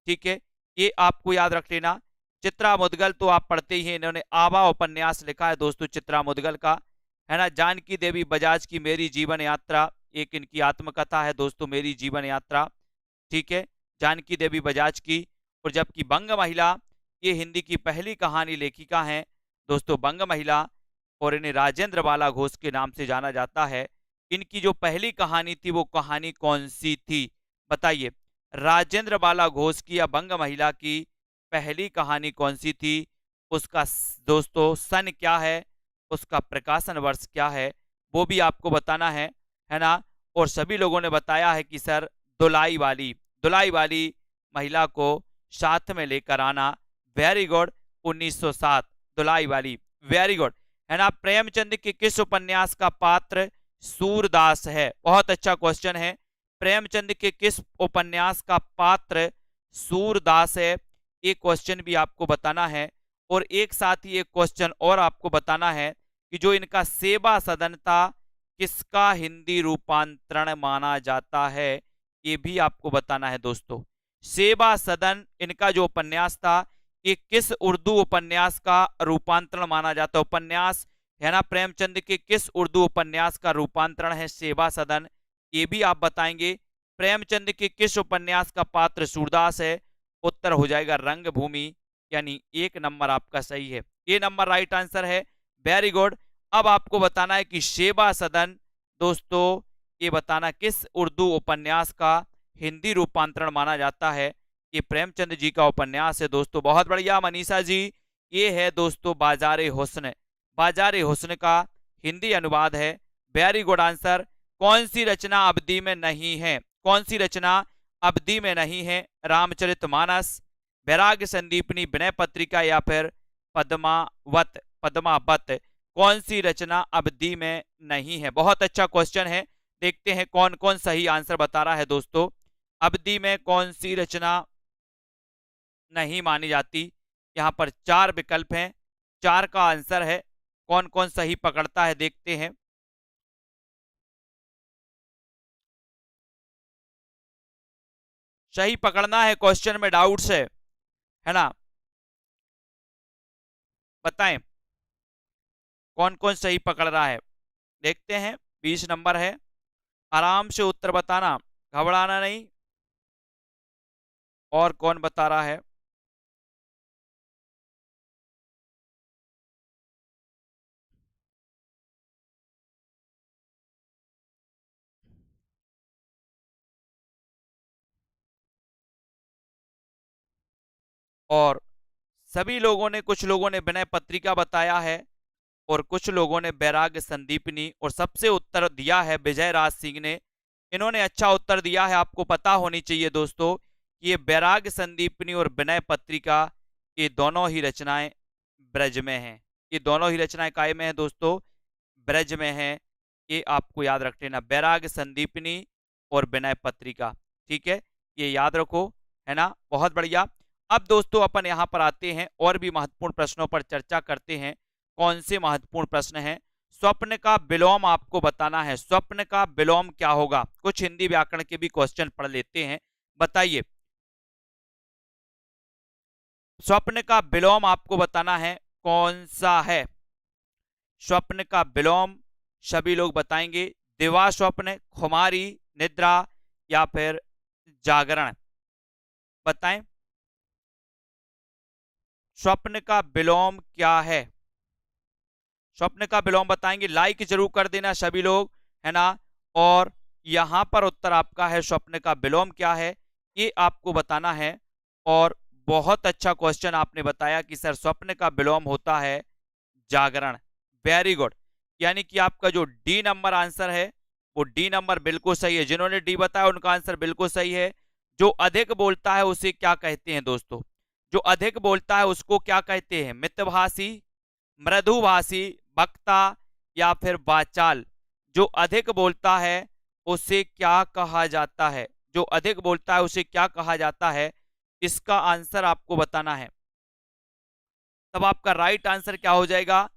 ठीक है, ये आपको याद रख लेना। चित्रा मुदगल तो आप पढ़ते ही हैं, इन्होंने आवा उपन्यास लिखा है दोस्तों चित्रा मुदगल का, है ना। जानकी देवी बजाज की मेरी जीवन यात्रा, एक इनकी आत्मकथा है दोस्तों, मेरी जीवन यात्रा। ठीक है, जानकी देवी बजाज की। और जबकि बंग महिला ये हिंदी की पहली कहानी लेखिका हैं दोस्तों, बंग महिला, और इन्हें राजेंद्र बाला घोष के नाम से जाना जाता है। इनकी जो पहली कहानी थी वो कहानी कौन सी थी? बताइए, राजेंद्र बाला घोष की या बंग महिला की पहली कहानी कौन सी थी? उसका दोस्तों सन क्या है, उसका प्रकाशन वर्ष क्या है, वो भी आपको बताना है ना। और सभी लोगों ने बताया है कि सर दुलाई वाली महिला को साथ में लेकर आना। वेरी गुड, 1907 दुलाई वाली, वेरी गुड, है ना। प्रेमचंद के किस उपन्यास का पात्र सूरदास है? बहुत अच्छा क्वेश्चन है। प्रेमचंद के किस उपन्यास का पात्र सूरदास है? एक क्वेश्चन भी आपको बताना है। और एक साथ ही एक क्वेश्चन और आपको बताना है कि जो इनका सेवा सदन था किसका हिंदी रूपांतरण माना जाता है, ये भी आपको बताना है दोस्तों। सेवा सदन इनका जो उपन्यास था ये किस उर्दू उपन्यास का रूपांतरण माना जाता है? उपन्यास है ना, प्रेमचंद के किस उर्दू उपन्यास का रूपांतरण है सेवा सदन, ये भी आप बताएंगे। प्रेमचंद के किस उपन्यास का पात्र सूरदास है? उत्तर हो जाएगा रंगभूमि, यानी एक नंबर आपका सही है। ये नंबर राइट आंसर है। Very good. अब आपको बताना है कि सेवा सदन दोस्तों ये बताना किस उर्दू उपन्यास का हिंदी रूपांतरण माना जाता है। ये प्रेमचंद जी का उपन्यास है दोस्तों। बहुत बढ़िया मनीषा जी, ये है दोस्तों बाजारे हुस्न। बाजारे हुस्न का हिंदी अनुवाद है। Very good answer. कौन सी रचना अवधि में नहीं है? कौन सी रचना अवधि में नहीं है? रामचरितमानस, वैराग्य संदीपनी, विनय पत्रिका या फिर पद्मावत। पद्मावत कौन सी रचना अवधि में नहीं है? बहुत अच्छा क्वेश्चन है। देखते हैं कौन कौन सही आंसर बता रहा है दोस्तों। अवधि में कौन सी रचना नहीं मानी जाती? यहां पर 4 विकल्प हैं, 4 का आंसर है। कौन कौन सही पकड़ता है देखते हैं। सही पकड़ना है, क्वेश्चन में डाउट्स है ना? बताएं कौन कौन सही पकड़ रहा है। देखते हैं। 20 नंबर है। आराम से उत्तर बताना, घबराना नहीं। और कौन बता रहा है? और सभी लोगों ने, कुछ लोगों ने विनय पत्रिका बताया है और कुछ लोगों ने वैराग्य संदीपनी, और सबसे उत्तर दिया है विजय राज सिंह ने। इन्होंने अच्छा उत्तर दिया है। आपको पता होनी चाहिए दोस्तों कि ये वैराग्य संदीपनी और विनय पत्रिका ये दोनों ही रचनाएं ब्रज में हैं। ये दोनों ही रचनाएं काय में है दोस्तों? ब्रज में है। ये आपको याद रख लेना, वैराग्य संदीपनी और विनय पत्रिका। ठीक है, ये याद रखो, है ना? बहुत बढ़िया। अब दोस्तों अपन यहाँ पर आते हैं और भी महत्वपूर्ण प्रश्नों पर चर्चा करते हैं। कौन से महत्वपूर्ण प्रश्न हैं? स्वप्न का विलोम आपको बताना है। स्वप्न का विलोम क्या होगा? कुछ हिंदी व्याकरण के भी क्वेश्चन पढ़ लेते हैं। बताइए, स्वप्न का विलोम आपको बताना है कौन सा है? स्वप्न का विलोम सभी लोग बताएंगे। दिवा स्वप्न, खुमारी, निद्रा या फिर जागरण। बताएं स्वप्न का विलोम क्या है? स्वप्न का विलोम बताएंगे। लाइक जरूर कर देना सभी लोग, है ना? और यहां पर उत्तर आपका है स्वप्न का विलोम क्या है, ये आपको बताना है। और बहुत अच्छा क्वेश्चन आपने बताया कि सर स्वप्न का विलोम होता है जागरण। Very good. यानी कि आपका जो डी नंबर आंसर है वो डी नंबर बिल्कुल सही है। जिन्होंने डी बताया उनका आंसर बिल्कुल सही है। जो अधिक बोलता है उसे क्या कहते हैं दोस्तों? जो अधिक बोलता है उसको क्या कहते हैं? मितभाषी, मृदुभाषी, वक्ता या फिर वाचाल। जो अधिक बोलता है उसे क्या कहा जाता है? जो अधिक बोलता है उसे क्या कहा जाता है? इसका आंसर आपको बताना है। तब आपका राइट आंसर क्या हो जाएगा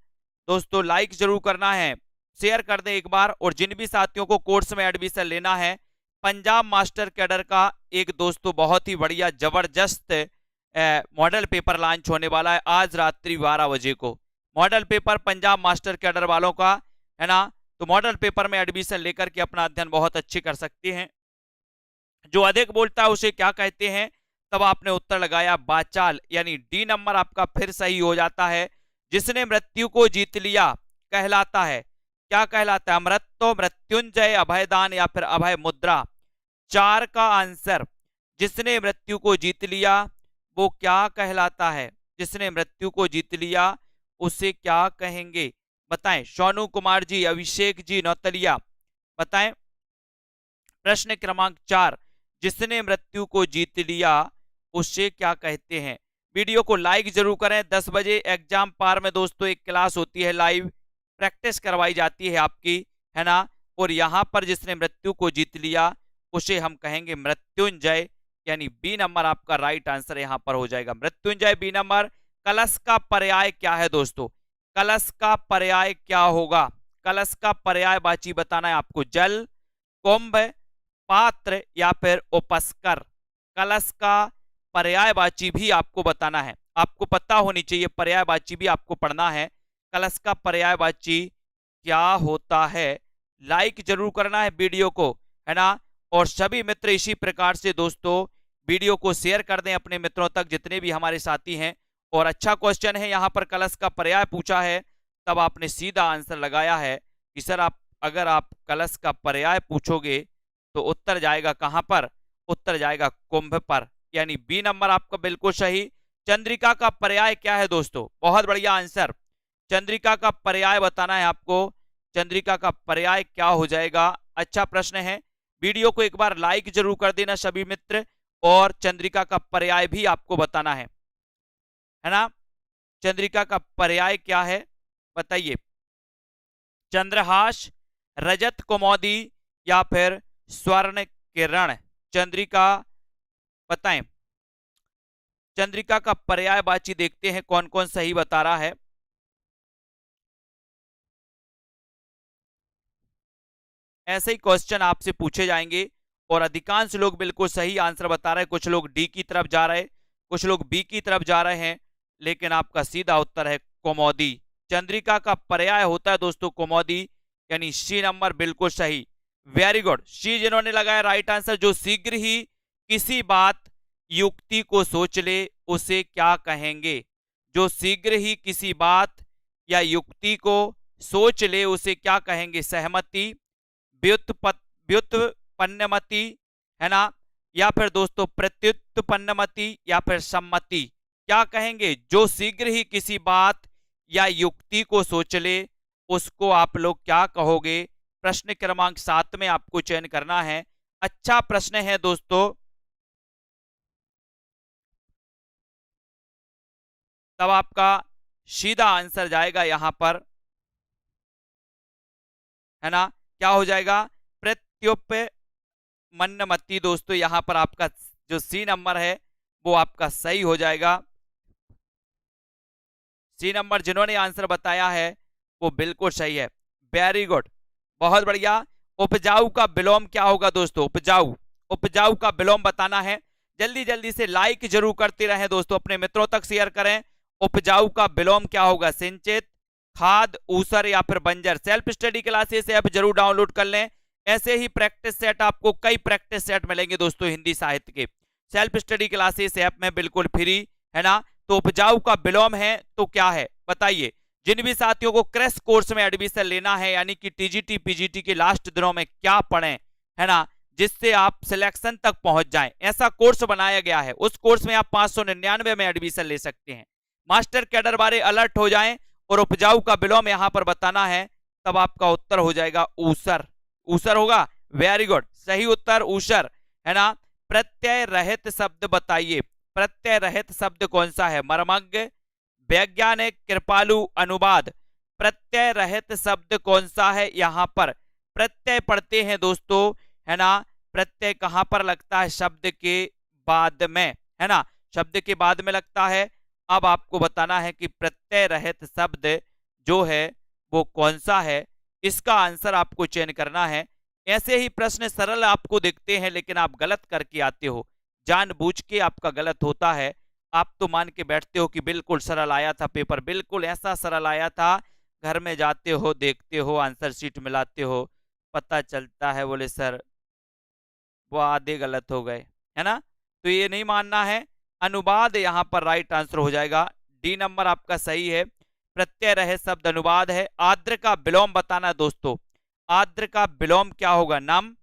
दोस्तों? लाइक जरूर करना है, शेयर कर दें एक बार। और जिन भी साथियों को कोर्स में एडमिशन लेना है, पंजाब मास्टर कैडर का एक दोस्तों बहुत ही बढ़िया जबरदस्त मॉडल पेपर लॉन्च होने वाला है आज रात्रि 12 बजे को। Model paper Punjab master cadre वालों का, है ना? तो मॉडल पेपर में एडमिशन लेकर के अपना अध्ययन बहुत अच्छे कर सकते हैं। जो अधिक बोलता है उसे क्या कहते हैं? तब आपने उत्तर लगाया वाचाल, यानी डी नंबर आपका फिर सही हो जाता है। जिसने मृत्यु को जीत लिया कहलाता है, क्या कहलाता है? अमृतो, मृत्युंजय, अभयदान या फिर अभय मुद्रा। 4 का आंसर, जिसने मृत्यु को जीत लिया वो क्या कहलाता है? जिसने मृत्यु को जीत लिया उसे क्या कहेंगे? बताएं सोनू कुमार जी, अभिषेक जी, नौतलिया, बताएं। प्रश्न क्रमांक 4, जिसने मृत्यु को जीत लिया उसे क्या कहते हैं? वीडियो को लाइक जरूर करें। 10 बजे एग्जाम पार में दोस्तों एक क्लास होती है, लाइव प्रैक्टिस करवाई जाती है आपकी, है ना? और यहां पर जिसने मृत्यु को जीत लिया उसे हम कहेंगे मृत्युंजय, यानी बी नंबर आपका राइट आंसर यहां पर हो जाएगा, मृत्युंजय, बी नंबर। कलश का पर्याय क्या है दोस्तों? कलश का पर्याय क्या होगा? कलश का पर्याय बाची बताना है आपको। जल, कुंभ, पात्र या फिर उपस्कर। कलश का पर्यायवाची भी आपको बताना है। आपको पता होनी चाहिए, पर्यायवाची भी आपको पढ़ना है। कलश का पर्यायवाची क्या होता है? लाइक जरूर करना है वीडियो को, है ना? और सभी मित्र इसी प्रकार से दोस्तों वीडियो को शेयर कर दें अपने मित्रों तक जितने भी हमारे साथी हैं। और अच्छा क्वेश्चन है, यहाँ पर कलश का पर्याय पूछा है। तब आपने सीधा आंसर लगाया है कि सर आप अगर आप कलश का पर्याय पूछोगे तो उत्तर जाएगा कहां पर, उत्तर जाएगा कुंभ पर, यानी बी नंबर आपका बिल्कुल सही। चंद्रिका का पर्याय क्या है दोस्तों, बहुत बढ़िया आंसर। चंद्रिका का पर्याय बताना है आपको, चंद्रिका का पर्याय क्या हो जाएगा। अच्छा प्रश्न है, वीडियो को एक बार लाइक जरूर कर देना सभी मित्र, और चंद्रिका का पर्याय भी आपको बताना है ना। चंद्रिका का पर्याय क्या है बताइए, चंद्रहास, रजत कुमोदी या फिर स्वर्ण किरण। चंद्रिका बताएं, चंद्रिका का पर्यायवाची देखते हैं कौन कौन सही बता रहा है। ऐसे ही क्वेश्चन आपसे पूछे जाएंगे और अधिकांश लोग बिल्कुल सही आंसर बता रहे हैं, कुछ लोग डी की तरफ जा रहे हैं, कुछ लोग बी की तरफ जा रहे हैं, लेकिन आपका सीधा उत्तर है कुमोदी। चंद्रिका का पर्याय होता है दोस्तों कुमोदी, यानी सी नंबर बिल्कुल सही। वेरी गुड, सी जिन्होंने लगाया राइट आंसर। जो शीघ्र ही किसी बात युक्ति को सोच ले उसे क्या कहेंगे, जो शीघ्र ही किसी बात या युक्ति को सोच ले उसे क्या कहेंगे, सहमति, व्युत्पन्नमति, है ना, या फिर दोस्तों प्रत्युत्पन्नमति, या फिर सम्मति। क्या कहेंगे, जो शीघ्र ही किसी बात या युक्ति को सोच ले उसको आप लोग क्या कहोगे। प्रश्न क्रमांक 7 में आपको चयन करना है। अच्छा प्रश्न है दोस्तों, तब आपका सीधा आंसर जाएगा यहां पर, है ना, क्या हो जाएगा, प्रत्युत्पन्नमति। दोस्तों यहां पर आपका जो सी नंबर है वो आपका सही हो जाएगा। सी नंबर जिन्होंने आंसर बताया है वो बिल्कुल सही है। वेरी गुड, बहुत बढ़िया। उपजाऊ का विलोम क्या होगा दोस्तों, उपजाऊ, उपजाऊ का विलोम बताना है। जल्दी जल्दी से लाइक जरूर करते रहें दोस्तों, अपने मित्रों तक शेयर करें। उपजाऊ का विलोम क्या होगा, सिंचित, खाद, ऊसर या फिर बंजर। सेल्फ स्टडी क्लासेस ऐप जरूर डाउनलोड कर लें। ऐसे ही प्रैक्टिस सेट आपको कई प्रैक्टिस सेट मिलेंगे दोस्तों हिंदी साहित्य के, सेल्फ स्टडी क्लासेस ऐप में बिल्कुल फ्री, है ना। तो उपजाऊ का विलोम है तो क्या है बताइए। जिन भी साथियों को क्रैश कोर्स में एडमिशन लेना है, यानी कि टीजीटी पीजीटी के लास्ट दिनों में क्या पढ़ें, है ना, जिससे आप सिलेक्शन तक पहुंच जाएं, ऐसा कोर्स बनाया गया है। उस कोर्स में आप 599 में एडमिशन ले सकते हैं। मास्टर कैडर बारे अलर्ट हो जाएं और उपजाऊ का विलोम यहां पर बताना है, तब आपका उत्तर हो जाएगा ऊसर। ऊसर होगा, वेरी गुड, सही उत्तर ऊसर, है ना। प्रत्यय रहित शब्द बताइए, प्रत्यय रहित शब्द कौन सा है, मर्मज्ञ, वैज्ञानिक, कृपालु, अनुवाद। प्रत्यय रहित शब्द कौन सा है, यहां पर प्रत्यय पढ़ते हैं दोस्तों, है ना। प्रत्यय कहां पर लगता है, शब्द के बाद में, है ना, शब्द के बाद में लगता है। अब आपको बताना है कि प्रत्यय रहित शब्द जो है वो कौन सा है, इसका आंसर आपको चयन करना है। ऐसे ही प्रश्न सरल आपको दिखते हैं लेकिन आप गलत करके आते हो, जानबूझ के आपका गलत होता है। आप तो मान के बैठते हो कि बिल्कुल सरल आया था पेपर, बिल्कुल ऐसा सरल आया था, घर में जाते हो देखते हो आंसर शीट मिलाते हो, पता चलता है बोले सर वो आधे गलत हो गए, है ना। तो ये नहीं मानना है। अनुवाद यहां पर राइट आंसर हो जाएगा, डी नंबर आपका सही है। प्रत्यय रहित शब्द अनुवाद है। आर्द्र का विलोम बताना दोस्तों, आर्द्र का विलोम क्या होगा, नम,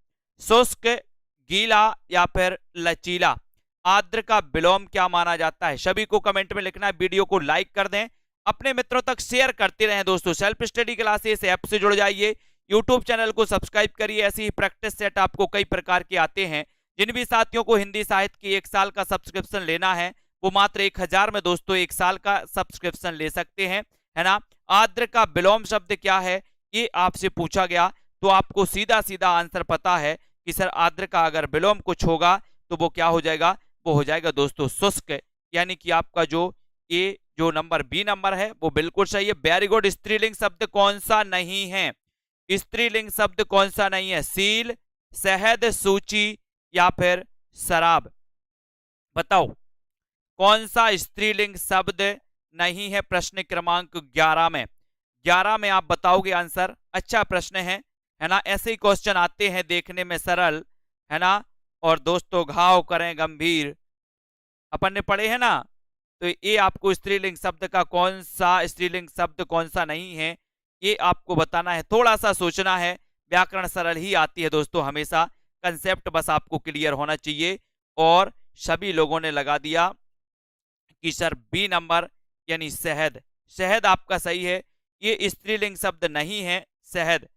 शुष्क, गीला या फिर लचीला। आर्द्र का विलोम क्या माना जाता है, सभी को कमेंट में लिखना है। वीडियो को लाइक कर दें, अपने मित्रों तक शेयर करते रहें दोस्तों। सेल्फ स्टडी क्लासेस ऐप से जुड़ जाइए, यूट्यूब चैनल को सब्सक्राइब करिए। ऐसे ही प्रैक्टिस सेट आपको कई प्रकार के आते हैं। जिन भी साथियों को हिंदी साहित्य की 1 साल का सब्सक्रिप्शन लेना है वो मात्र 1000 में दोस्तों 1 साल का सब्सक्रिप्शन ले सकते हैं, है ना। आर्द्र का विलोम शब्द क्या है ये आपसे पूछा गया, तो आपको सीधा सीधा आंसर पता है कि सर आर्द्र का अगर विलोम कुछ होगा तो वो क्या हो जाएगा, वो हो जाएगा दोस्तों शुष्क। यानी कि आपका जो नंबर बी नंबर है वो बिल्कुल सही है। Very good. स्त्रीलिंग शब्द कौन सा नहीं है, स्त्रीलिंग शब्द कौन सा नहीं है, सील, शहद, सूची या फिर शराब। बताओ कौन सा स्त्रीलिंग शब्द नहीं है प्रश्न क्रमांक 11 में। 11 में आप बताओगे आंसर। अच्छा प्रश्न है ना। ऐसे ही क्वेश्चन आते हैं देखने में सरल, है ना, और दोस्तों घाव करें गंभीर, अपन ने पढ़े हैं ना, तो ये आपको स्त्रीलिंग शब्द का कौन सा स्त्रीलिंग शब्द कौन सा नहीं है, ये आपको बताना है। थोड़ा सा सोचना है, व्याकरण सरल ही आती है दोस्तों हमेशा, कंसेप्ट बस आपको क्लियर होना चाहिए। और सभी लोगों ने लगा दिया कि सर बी नंबर यानी शहद, शहद आपका सही है, ये स्त्रीलिंग शब्द नहीं है शहद।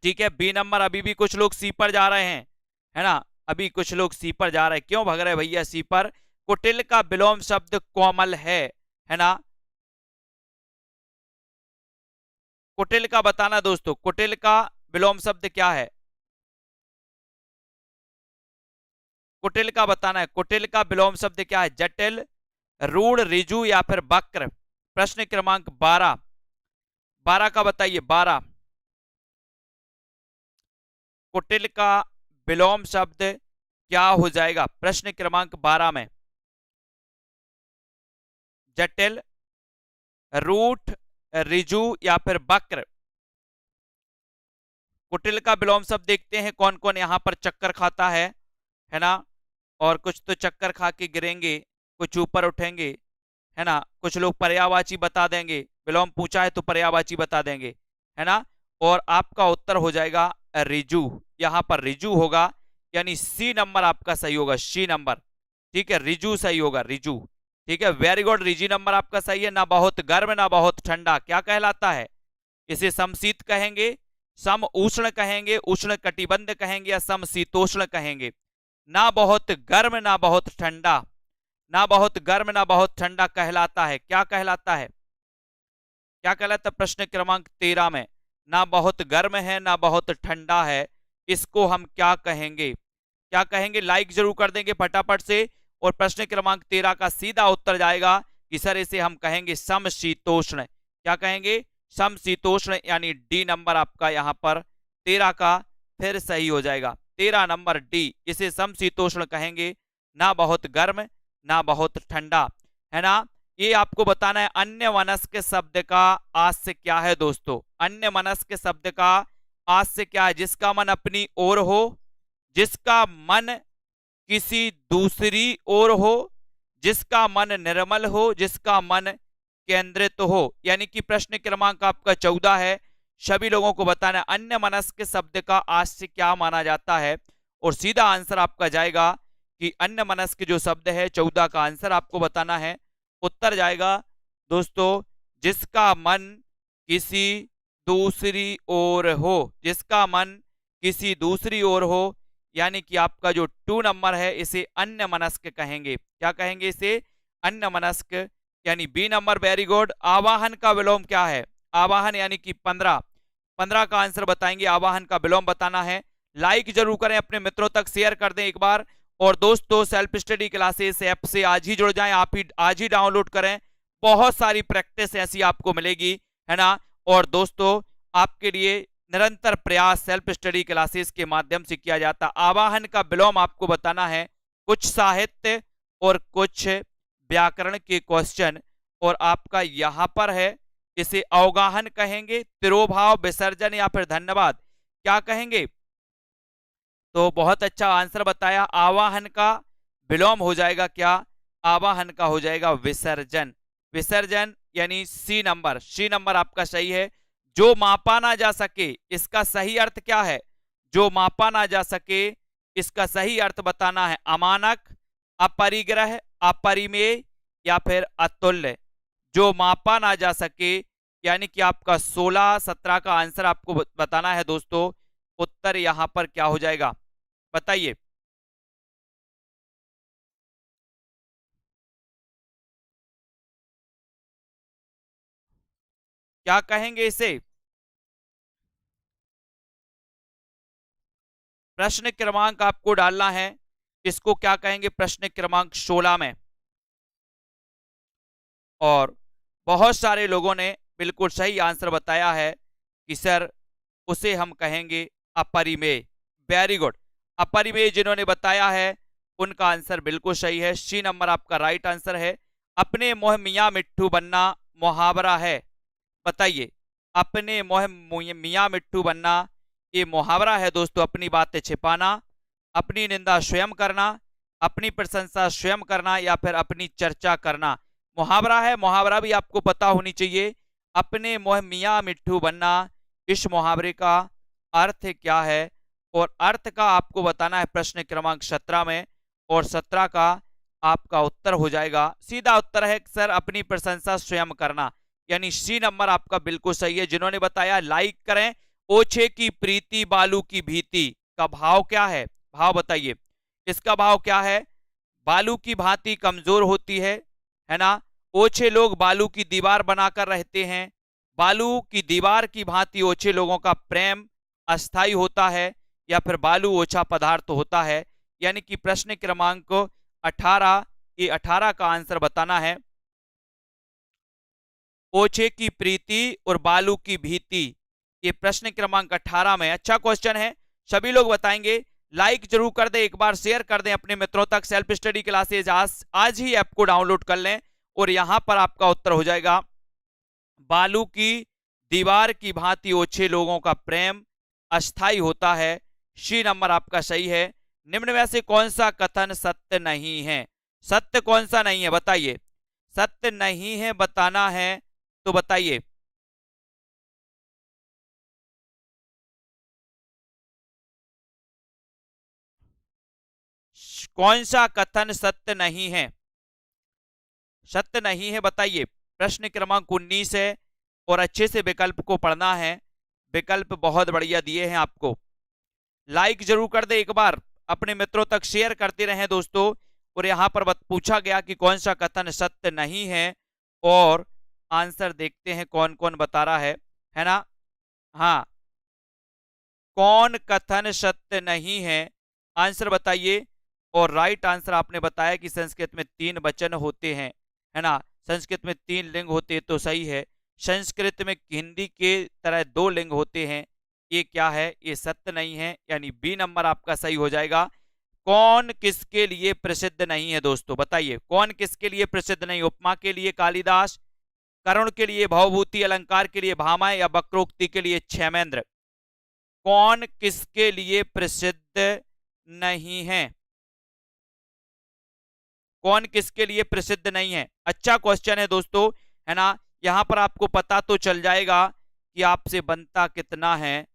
ठीक है, बी नंबर। अभी भी कुछ लोग सी पर जा रहे हैं, है ना, अभी कुछ लोग सी पर जा रहे हैं, क्यों भग रहे भैया सी पर? कुटिल का विलोम शब्द कोमल है ना, कुटिल का बताना दोस्तों, कुटिल का विलोम शब्द क्या है? कुटिल का बताना है, कुटिल का विलोम शब्द क्या है? जटिल, रूढ़, रिजु या फिर वक्र। प्रश्न क्रमांक 12, 12 का बताइए, 12। कुटिल का विलोम शब्द क्या हो जाएगा प्रश्न क्रमांक 12 में? जटिल, रूठ, रिजु या फिर वक्र। कुटिल का विलोम शब्द देखते हैं कौन कौन यहां पर चक्कर खाता है ना, और कुछ तो चक्कर खा के गिरेंगे, कुछ ऊपर उठेंगे, है ना, कुछ लोग पर्यायवाची बता देंगे, विलोम पूछा है तो पर्यायवाची बता देंगे, है ना। और आपका उत्तर हो जाएगा रिजु, यहां पर रिजु होगा, यानी सी नंबर आपका सही होगा, सी नंबर। ठीक है, रिजु सही होगा, रिजु। ठीक है, वेरी गुड, रिजी नंबर आपका सही है। ना बहुत गर्म ना बहुत ठंडा क्या कहलाता है? इसे समशीत कहेंगे, सम उष्ण कहेंगे, उष्ण कटिबंध कहेंगे, या समशीतोष्ण कहेंगे। ना बहुत गर्म ना बहुत ठंडा, ना बहुत गर्म ना बहुत ठंडा कहलाता है, क्या कहलाता है? क्या कहलाता है प्रश्न क्रमांक 13 में? ना बहुत गर्म है ना बहुत ठंडा है, इसको हम क्या कहेंगे? क्या कहेंगे? लाइक जरूर कर देंगे फटाफट से। और प्रश्न क्रमांक 13 का सीधा उत्तर जाएगा कि सर इसे हम कहेंगे समशीतोष्ण। क्या कहेंगे? समशीतोष्ण, यानी डी नंबर आपका यहां पर 13 का फिर सही हो जाएगा, 13 नंबर डी, इसे समशीतोष्ण कहेंगे। ना बहुत गर्म ना बहुत ठंडा, है ना। ये आपको बताना है अन्य मनस्क शब्द का आस्य क्या है दोस्तों, अन्य मनस्क शब्द का आस्य क्या है? जिसका मन अपनी ओर हो, जिसका मन किसी दूसरी ओर हो, जिसका मन निर्मल हो, जिसका मन केंद्रित हो। यानी कि प्रश्न क्रमांक आपका 14 है, सभी लोगों को बताना है अन्य मनस्क शब्द का आस्य क्या माना जाता है। और सीधा आंसर आपका जाएगा कि अन्य मनस्क जो शब्द है 14 का आंसर आपको बताना है। उत्तर जाएगा दोस्तों जिसका मन किसी दूसरी ओर हो, जिसका मन किसी दूसरी ओर हो, यानी कि आपका जो 2 नंबर है इसे अन्य मनस्क कहेंगे। क्या कहेंगे इसे? अन्य मनस्क, यानी बी नंबर। Very good. आवाहन का विलोम क्या है? आवाहन यानी कि 15, 15 का आंसर बताएंगे, आवाहन का विलोम बताना है। लाइक जरूर करें, अपने मित्रों तक शेयर कर दें एक बार। और दोस्तों सेल्फ स्टडी क्लासेस ऐप से आज ही जुड़ जाएं, आप ही आज ही डाउनलोड करें, बहुत सारी प्रैक्टिस ऐसी आपको मिलेगी, है ना। और दोस्तों आपके लिए निरंतर प्रयास सेल्फ स्टडी क्लासेस के माध्यम से किया जाता। आवाहन का विलोम आपको बताना है, कुछ साहित्य और कुछ व्याकरण के क्वेश्चन, और आपका यहां पर है, इसे अवगाहन कहेंगे, तिरोभाव, विसर्जन या फिर धन्यवाद, क्या कहेंगे? तो बहुत अच्छा आंसर बताया। आवाहन का विलोम हो जाएगा क्या? आवाहन का हो जाएगा विसर्जन, विसर्जन यानी सी नंबर, सी नंबर आपका सही है। जो मापा ना जा सके, इसका सही अर्थ क्या है? जो मापा ना जा सके, इसका सही अर्थ बताना है। अमानक, अपरिग्रह, अपरिमेय या फिर अतुल्य। जो मापा ना जा सके, यानी कि आपका 16, 17 का आंसर आपको बताना है दोस्तों। उत्तर यहां पर क्या हो जाएगा बताइए? क्या कहेंगे इसे? प्रश्न क्रमांक आपको डालना है, इसको क्या कहेंगे प्रश्न क्रमांक 16 में। और बहुत सारे लोगों ने बिल्कुल सही आंसर बताया है कि सर उसे हम कहेंगे अपरिमेय। वेरी गुड, अपरिमेय जिन्होंने बताया है उनका आंसर बिल्कुल सही है, सी नंबर आपका राइट आंसर है। अपने मोह मियाँ मिट्ठू बनना मुहावरा है, बताइए। अपने मोह मियाँ मिट्ठू बनना ये मुहावरा है दोस्तों, अपनी बातें छिपाना, अपनी निंदा स्वयं करना, अपनी प्रशंसा स्वयं करना या फिर अपनी चर्चा करना। मुहावरा है, मुहावरा भी आपको पता होनी चाहिए। अपने मुँह मियाँ मिट्ठू बनना, इस मुहावरे का अर्थ क्या है? और अर्थ का आपको बताना है प्रश्न क्रमांक 17 में, और 17 का आपका उत्तर हो जाएगा, सीधा उत्तर है सर अपनी प्रशंसा स्वयं करना, यानी सी नंबर आपका बिल्कुल सही है। जिन्होंने बताया लाइक करें। ओछे की प्रीति बालू की भीति का भाव क्या है? भाव बताइए, इसका भाव क्या है? बालू की भांति कमजोर होती है ना। ओछे लोग बालू की दीवार बनाकर रहते हैं। बालू की दीवार की भांति ओछे लोगों का प्रेम अस्थाई होता है, या फिर बालू ओछा पदार्थ होता है। यानी कि प्रश्न क्रमांक 18, ये 18 का आंसर बताना है। ओछे की प्रीति और बालू की भीति, ये प्रश्न क्रमांक 18 में। अच्छा क्वेश्चन है, सभी लोग बताएंगे। लाइक जरूर कर दें, एक बार शेयर कर दें अपने मित्रों तक। सेल्फ स्टडी क्लासेज आज ही ऐप को डाउनलोड कर लें, और यहां पर आपका उत्तर हो जाएगा, बालू की दीवार की भांति ओछे लोगों का प्रेम अस्थाई होता है। सी नंबर आपका सही है। निम्न में से कौन सा कथन सत्य नहीं है? सत्य कौन सा नहीं है बताइए, सत्य नहीं है बताना है तो बताइए। कौन सा कथन सत्य नहीं है? सत्य नहीं है बताइए। प्रश्न क्रमांक 19 है, और अच्छे से विकल्प को पढ़ना है। विकल्प बहुत बढ़िया दिए हैं आपको। लाइक जरूर कर दे, एक बार अपने मित्रों तक शेयर करते रहें दोस्तों। और यहां पर पूछा गया कि कौन सा कथन सत्य नहीं है, और आंसर देखते हैं कौन कौन बता रहा है ना। हाँ, कौन कथन सत्य नहीं है, आंसर बताइए। और राइट आंसर आपने बताया कि संस्कृत में 3 वचन होते हैं, है ना। संस्कृत में 3 लिंग होते हैं तो सही है। संस्कृत में हिंदी के तरह 2 लिंग होते हैं, ये क्या है? ये सत्य नहीं है, यानी बी नंबर आपका सही हो जाएगा। कौन किसके लिए प्रसिद्ध नहीं है दोस्तों बताइए, कौन किसके लिए प्रसिद्ध नहीं? उपमा के लिए कालिदास, करुण के लिए भवभूति, अलंकार के लिए भामा, या वक्रोक्ति के लिए क्षेमेंद्र। कौन किसके लिए प्रसिद्ध नहीं है? कौन किसके लिए प्रसिद्ध नहीं है? अच्छा क्वेश्चन है दोस्तों, है ना। यहां पर आपको पता तो चल जाएगा कि आपसे बनता कितना है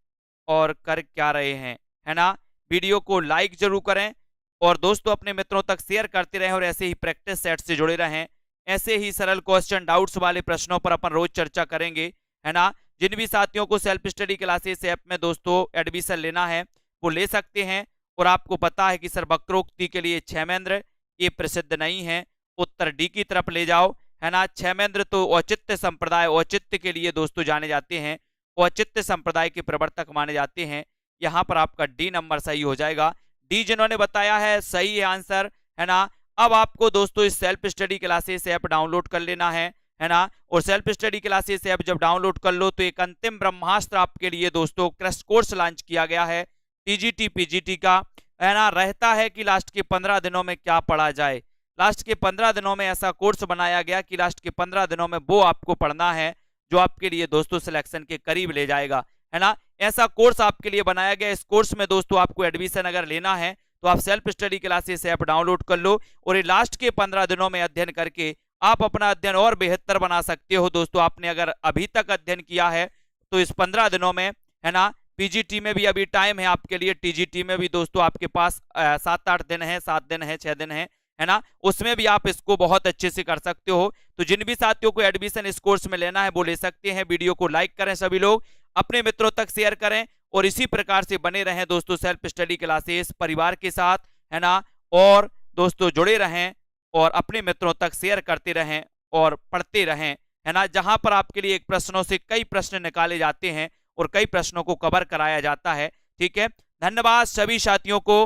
और कर क्या रहे हैं, है ना। वीडियो को लाइक जरूर करें, और दोस्तों अपने मित्रों तक शेयर करते रहें, और ऐसे ही प्रैक्टिस सेट से जुड़े रहें। ऐसे ही सरल क्वेश्चन डाउट्स वाले प्रश्नों पर अपन रोज चर्चा करेंगे, है ना। जिन भी साथियों को सेल्फ स्टडी क्लासेस ऐप में दोस्तों एडमिशन लेना है वो ले सकते हैं। और आपको पता है कि सर वक्रोक्ति के लिए क्षेमेंद्र, ये प्रसिद्ध नहीं है, उत्तर डी की तरफ ले जाओ, है ना। क्षेमेंद्र तो औचित्य संप्रदाय, औचित्य के लिए दोस्तों जाने जाते हैं, औचित्य संप्रदाय के प्रवर्तक माने जाते हैं। यहां पर आपका डी नंबर सही हो जाएगा। डी जिन्होंने बताया है सही है आंसर, है ना। अब आपको दोस्तों इस self study classes app download कर लेना है ना। और सेल्फ स्टडी क्लासेस ऐप जब डाउनलोड कर लो तो एक अंतिम ब्रह्मास्त्र आपके लिए दोस्तों क्रैश कोर्स लॉन्च किया गया है, टीजीटी पीजीटी का, है ना। रहता है कि लास्ट के 15 दिनों में क्या पढ़ा जाए, लास्ट के 15 दिनों में ऐसा कोर्स बनाया गया कि लास्ट के 15 दिनों में वो आपको पढ़ना है जो आपके लिए दोस्तों सिलेक्शन के करीब ले जाएगा, है ना। ऐसा कोर्स आपके लिए बनाया गया। इस कोर्स में दोस्तों आपको एडमिशन अगर लेना है तो आप self study classes app download कर लो, और ये लास्ट के 15 दिनों में अध्ययन करके आप अपना अध्ययन और बेहतर बना सकते हो दोस्तों। आपने अगर अभी तक अध्ययन किया है तो इस 15 दिनों में, है ना। पीजीटी में भी अभी टाइम है आपके लिए, टीजीटी में भी दोस्तों आपके पास 7-8 दिन है, 7 दिन है, 6 दिन है ना। उसमें भी आप इसको बहुत अच्छे से कर सकते हो। तो जिन भी साथियों को एडमिशन इस कोर्स में लेना है वो ले सकते हैं। वीडियो को लाइक करें, सभी लोग अपने मित्रों तक शेयर करें, और इसी प्रकार से बने रहें दोस्तों सेल्फ स्टडी क्लासेस परिवार के साथ, है ना। और दोस्तों जुड़े रहें और अपने मित्रों तक शेयर करते रहें और पढ़ते रहें, है ना। जहां पर आपके लिए एक प्रश्नों से कई प्रश्न निकाले जाते हैं और कई प्रश्नों को कवर कराया जाता है। ठीक है, धन्यवाद सभी साथियों को।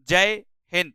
जय हिंद।